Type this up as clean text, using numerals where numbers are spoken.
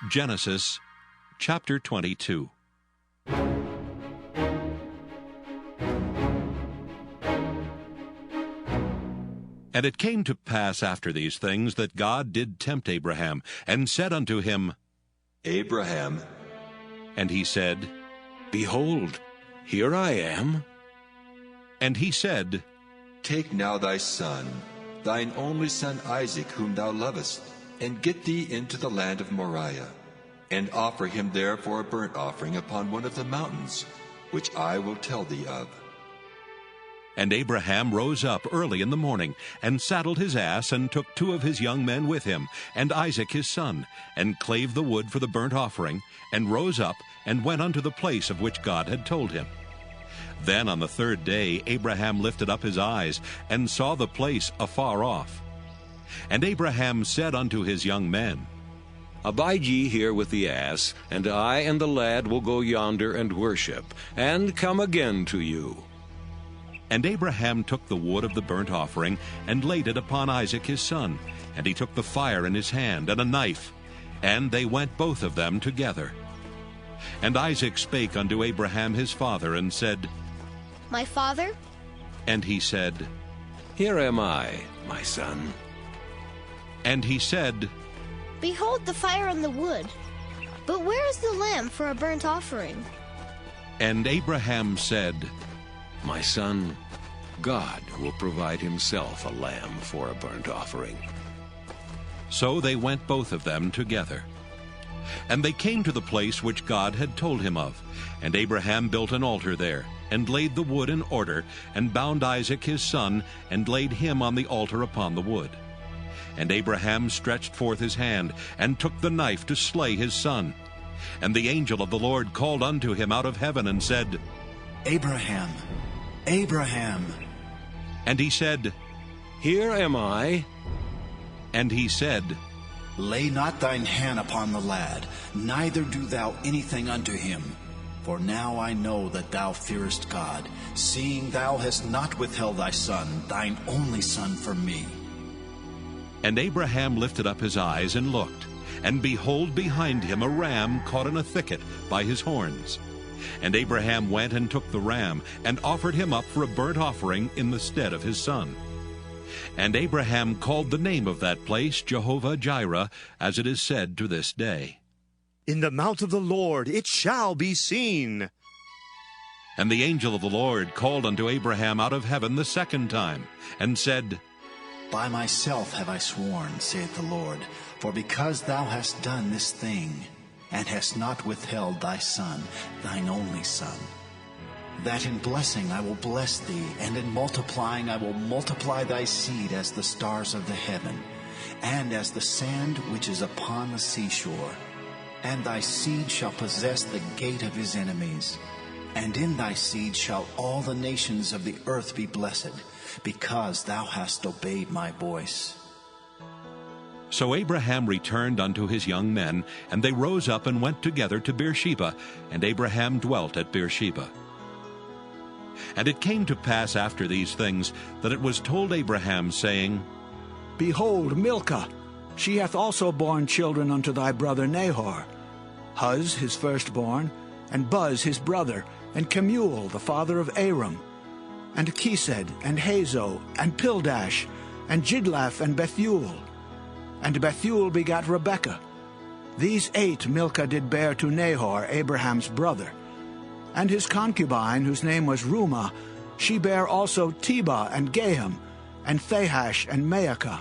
Genesis chapter 22. And it came to pass after these things that God did tempt Abraham, and said unto him, Abraham. And he said, Behold, here I am. And he said, Take now thy son, thine only son Isaac, whom thou lovest, and get thee into the land of Moriah, and offer him there for a burnt offering upon one of the mountains, which I will tell thee of. And Abraham rose up early in the morning, and saddled his ass, and took 2 of his young men with him, and Isaac his son, and clave the wood for the burnt offering, and rose up, and went unto the place of which God had told him. Then on the 3rd day Abraham lifted up his eyes, and saw the place afar off. And Abraham said unto his young men, Abide ye here with the ass, and I and the lad will go yonder and worship, and come again to you. And Abraham took the wood of the burnt offering, and laid it upon Isaac his son, and he took the fire in his hand, and a knife, and they went both of them together. And Isaac spake unto Abraham his father, and said, My father? And he said, Here am I, my son. And he said, Behold the fire and the wood, but where is the lamb for a burnt offering? And Abraham said, My son, God will provide himself a lamb for a burnt offering. So they went both of them together. And they came to the place which God had told him of. And Abraham built an altar there, and laid the wood in order, and bound Isaac his son, and laid him on the altar upon the wood. And Abraham stretched forth his hand, and took the knife to slay his son. And the angel of the Lord called unto him out of heaven, and said, Abraham, Abraham. And he said, Here am I. And he said, Lay not thine hand upon the lad, neither do thou anything unto him. For now I know that thou fearest God, seeing thou hast not withheld thy son, thine only son, from me. And Abraham lifted up his eyes and looked, and behold, behind him a ram caught in a thicket by his horns. And Abraham went and took the ram, and offered him up for a burnt offering in the stead of his son. And Abraham called the name of that place Jehovah-Jireh, as it is said to this day. In the mount of the Lord it shall be seen. And the angel of the Lord called unto Abraham out of heaven the 2nd time, and said, By myself have I sworn, saith the Lord, for because thou hast done this thing, and hast not withheld thy son, thine only son, that in blessing I will bless thee, and in multiplying I will multiply thy seed as the stars of the heaven, and as the sand which is upon the seashore. And thy seed shall possess the gate of his enemies. And in thy seed shall all the nations of the earth be blessed, because thou hast obeyed my voice. So Abraham returned unto his young men, and they rose up and went together to Beersheba, and Abraham dwelt at Beersheba. And it came to pass after these things, that it was told Abraham, saying, Behold, Milcah, she hath also borne children unto thy brother Nahor, Huz his firstborn, and Buz his brother, and Kemuel the father of Aram, and Chesed, and Hazo, and Pildash, and Jidlaph, and Bethuel. And Bethuel begat Rebekah. These 8 Milcah did bear to Nahor, Abraham's brother. And his concubine, whose name was Reumah, she bare also Tebah, and Gaham, and Thahash, and Maacah.